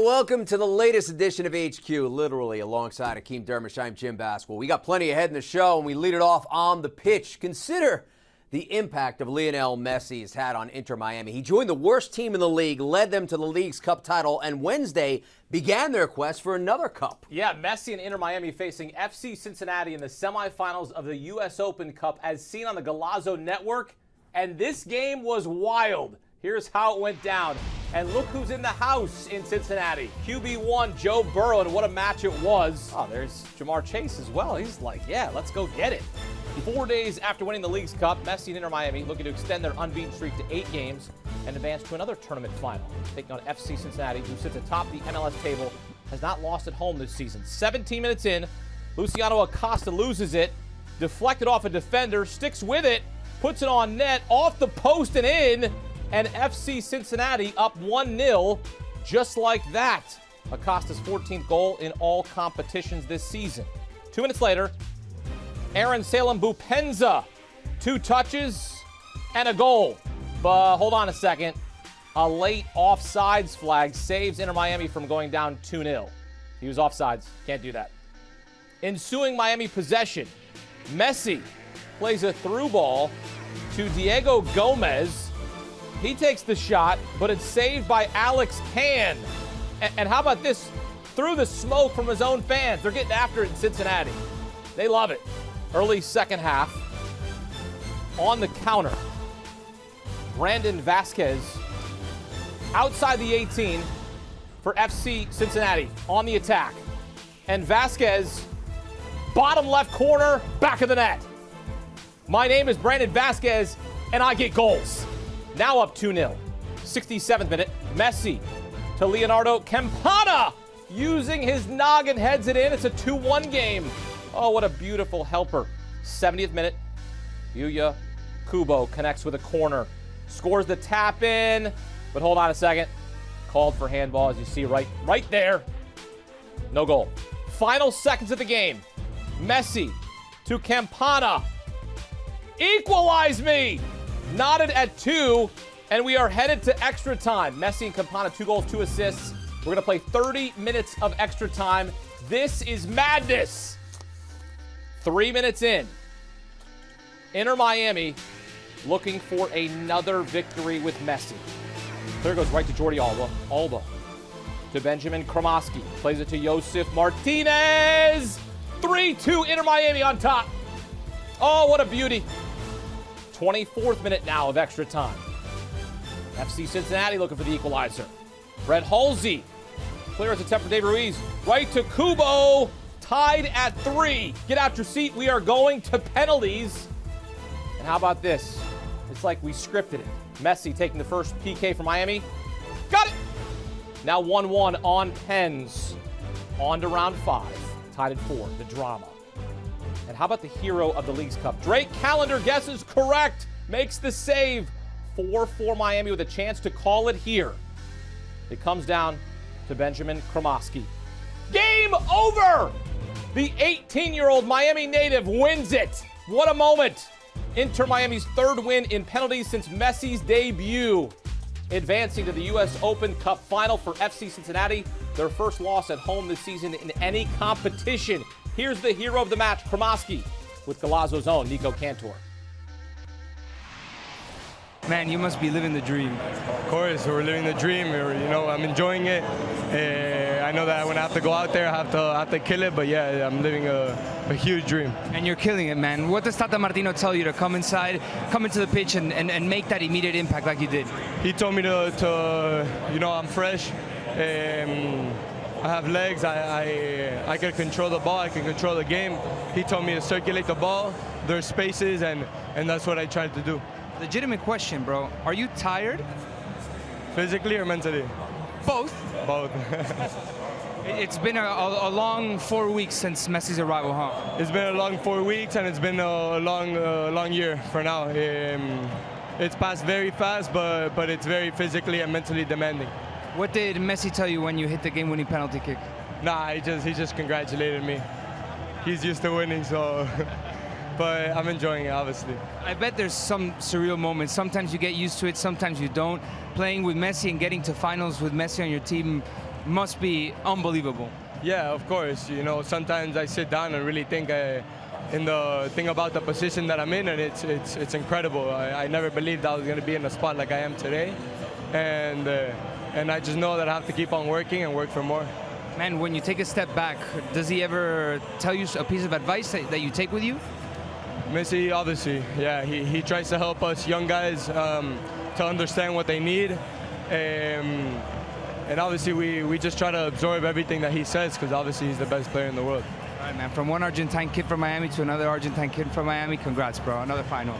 welcome to the latest edition of HQ, literally alongside Akeem Dermish. I'm Jim Baswell. We got plenty ahead in the show, and we lead it off on the pitch. Consider the impact of Lionel Messi has had on Inter Miami. He joined the worst team in the league, led them to the League's Cup title, and Wednesday began their quest for another cup. Yeah, Messi and Inter Miami facing FC Cincinnati in the semifinals of the U.S. Open Cup as seen on the Golazo Network, and this game was wild. Here's how it went down. And look who's in the house in Cincinnati. QB1, Joe Burrow, and what a match it was. Oh, there's Jamar Chase as well. He's like, yeah, let's go get it. 4 days after winning the League's Cup, Messi and Inter Miami looking to extend their unbeaten streak to 8 games and advance to another tournament final. Taking on FC Cincinnati, who sits atop the MLS table, has not lost at home this season. 17 minutes in, Luciano Acosta loses it, deflected off a defender, sticks with it, puts it on net, off the post and in, and FC Cincinnati up 1-0 just like that. Acosta's 14th goal in all competitions this season. 2 minutes later, Aaron Salem Bupenza, 2 touches and a goal. But hold on a second. A late offsides flag saves Inter Miami from going down 2-0. He was offsides. Can't do that. Ensuing Miami possession, Messi plays a through ball to Diego Gomez. He takes the shot, but it's saved by Alex Can. And how about this? Through the smoke from his own fans. They're getting after it in Cincinnati. They love it. Early second half. On the counter, Brandon Vasquez outside the 18 for FC Cincinnati on the attack. And Vasquez, bottom left corner, back of the net. My name is Brandon Vasquez, and I get goals. Now up 2-0. 67th minute, Messi to Leonardo Campana. Using his noggin, heads it in. It's a 2-1 game. Oh, what a beautiful helper. 70th minute, Yuya Kubo connects with a corner. Scores the tap in, but hold on a second. Called for handball, as you see right there. No goal. Final seconds of the game. Messi to Campana. Equalize me! Knotted at 2, and we are headed to extra time. Messi and Campana, 2 goals, 2 assists. We're going to play 30 minutes of extra time. This is madness. 3 minutes in. Inter Miami looking for another victory with Messi. There goes right to Jordi Alba. Alba to Benjamin Kromoski. Plays it to Josef Martinez. 3-2 Inter Miami on top. Oh, what a beauty. 24th minute now of extra time. FC Cincinnati looking for the equalizer. Brett Halsey clears the attempt for David Ruiz. Right to Kubo. Tied at 3. Get out your seat. We are going to penalties. And how about this? It's like we scripted it. Messi taking the first PK for Miami. Got it! Now 1-1 on pens. On to round 5. Tied at 4. The drama. And how about the hero of the League's Cup? Drake Callender guesses correct. Makes the save. 4-4 Miami with a chance to call it here. It comes down to Benjamin Kromoski. Game over! The 18-year-old Miami native wins it. What a moment. Inter Miami's 3rd win in penalties since Messi's debut. Advancing to the U.S. Open Cup final for FC Cincinnati. Their first loss at home this season in any competition. Here's the hero of the match, Kromoski, with Golazo's own Nico Cantor. Man, you must be living the dream. Of course, we're living the dream. I'm enjoying it. I know that when I have to go out there, I have to kill it. But yeah, I'm living a huge dream. And you're killing it, man. What does Tata Martino tell you to come inside, come into the pitch, and make that immediate impact like you did? He told me to I'm fresh. I have legs. I can control the ball. I can control the game. He told me to circulate the ball. There's spaces, and that's what I tried to do. Legitimate question, bro. Are you tired? Physically or mentally? Both. Both. It's been a long 4 weeks since Messi's arrival, huh? It's been a long 4 weeks, and it's been a long year for now. It's passed very fast, but it's very physically and mentally demanding. What did Messi tell you when you hit the game-winning penalty kick? Nah, he just congratulated me. He's used to winning, so. But I'm enjoying it, obviously. I bet there's some surreal moments. Sometimes you get used to it, sometimes you don't. Playing with Messi and getting to finals with Messi on your team, must be unbelievable. Yeah, of course. You know, sometimes I sit down and really think about the position that I'm in, and it's incredible. I never believed I was going to be in a spot like I am today, and I just know that I have to keep on working and work for more. Man, when you take a step back, does he ever tell you a piece of advice that you take with you? Messi, obviously, yeah, he tries to help us young guys to understand what they need. And obviously, we just try to absorb everything that he says, because obviously he's the best player in the world. All right, man, from one Argentine kid from Miami to another Argentine kid from Miami, congrats, bro. Another final.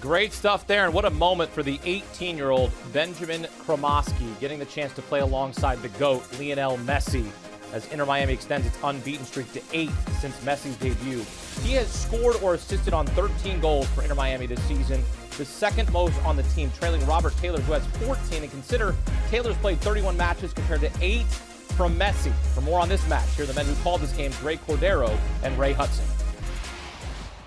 Great stuff there, and what a moment for the 18-year-old Benjamin Kromoski, getting the chance to play alongside the GOAT, Lionel Messi, as Inter Miami extends its unbeaten streak to 8 since Messi's debut. He has scored or assisted on 13 goals for Inter Miami this season, the second most on the team, trailing Robert Taylor, who has 14. And consider Taylor's played 31 matches compared to 8 from Messi. For more on this match, here are the men who called this game, Cordero and Ray Hudson.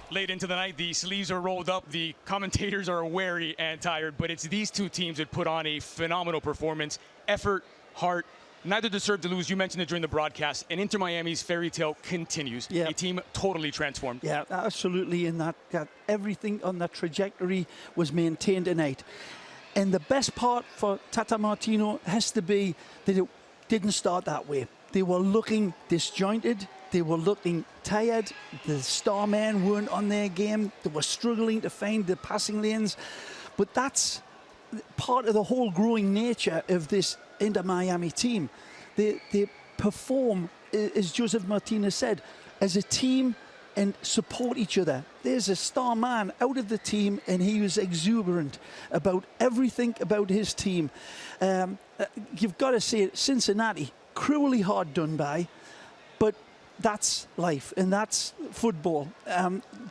Late into the night, the sleeves are rolled up, the commentators are wary and tired, but it's these two teams that put on a phenomenal performance. Effort, heart, neither deserve to lose. You mentioned it during the broadcast, and Inter Miami's fairy tale continues. Yeah. A team totally transformed. Yeah, absolutely, and that everything on that trajectory was maintained tonight. And the best part for Tata Martino has to be that it didn't start that way. They were looking disjointed. They were looking tired. The star men weren't on their game. They were struggling to find the passing lanes. But that's part of the whole growing nature of this Inter Miami team. They perform, as Joseph Martinez said, as a team and support each other. There's a star man out of the team, and he was exuberant about everything about his team. You've got to say, Cincinnati, cruelly hard done by, but that's life and that's football.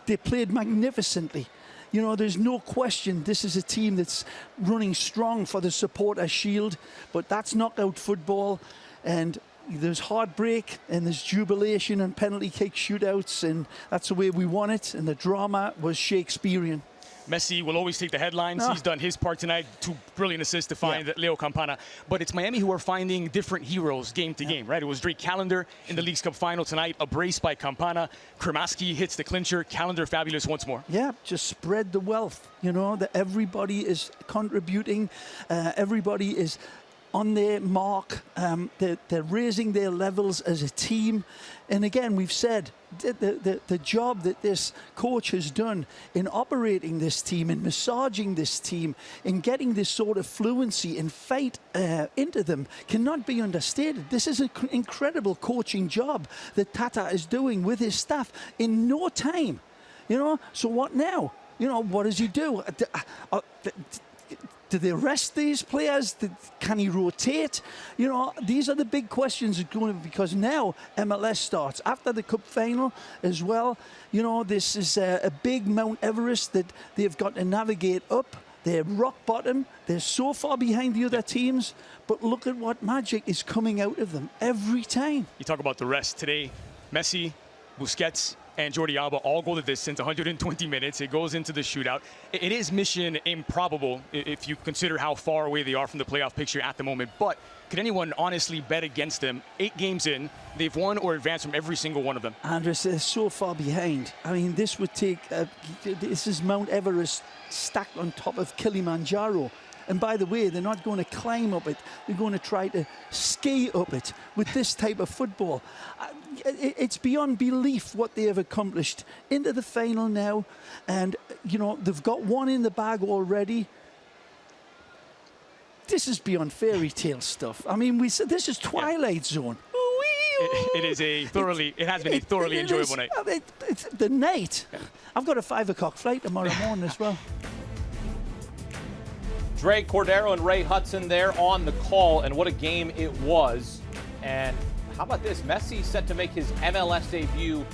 They played magnificently. You know, there's no question this is a team that's running strong for the supporter shield, but that's knockout football, and there's heartbreak and there's jubilation and penalty kick shootouts, and that's the way we want it, and the drama was Shakespearean. Messi will always take the headlines. He's done his part tonight. 2 brilliant assists to find Leo Campana. But it's Miami who are finding different heroes game to game, right? It was Drake Callender in the Leagues Cup final tonight, a brace by Campana. Kromoski hits the clincher. Callender fabulous once more. Yeah, just spread the wealth, you know, that everybody is contributing. Everybody is on their mark. They're raising their levels as a team. And again, we've said the job that this coach has done in operating this team, in massaging this team, in getting this sort of fluency and fight into them cannot be understated. This is an incredible coaching job that Tata is doing with his staff in no time. You know, so what now? You know, what does he do? Do they rest these players? Can he rotate? You know, these are the big questions going, because now MLS starts after the Cup final as well. You know, this is a big Mount Everest that they've got to navigate up. They're rock bottom. They're so far behind the other teams. But look at what magic is coming out of them every time. You talk about the rest today. Messi, Busquets, and Jordi Alba all go the distance, 120 minutes. It goes into the shootout. It is mission improbable if you consider how far away they are from the playoff picture at the moment. But could anyone honestly bet against them? 8 games in, they've won or advanced from every single one of them. Andres, they're so far behind. I mean, this would take, this is Mount Everest stacked on top of Kilimanjaro. And by the way, they're not going to climb up it. They're going to try to ski up it with this type of football. It's beyond belief what they have accomplished. Into the final now. And, you know, they've got one in the bag already. This is beyond fairy tale stuff. I mean, this is Twilight Zone. It has been a thoroughly enjoyable night. It's the night. I've got a 5 o'clock flight tomorrow morning as well. Drake, Cordero, and Ray Hudson there on the call, and what a game it was. And how about this? Messi set to make his MLS debut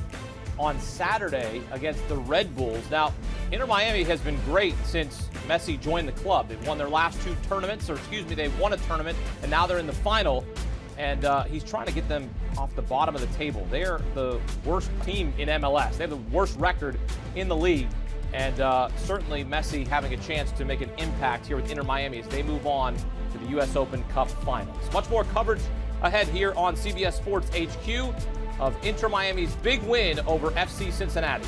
on Saturday against the Red Bulls. Now, Inter Miami has been great since Messi joined the club. They've won their last 2 tournaments, or excuse me, they've won a tournament, and now they're in the final. And he's trying to get them off the bottom of the table. They're the worst team in MLS. They have the worst record in the league. And certainly Messi having a chance to make an impact here with Inter Miami as they move on to the U.S. Open Cup Finals. Much more coverage ahead here on CBS Sports HQ of Inter Miami's big win over FC Cincinnati.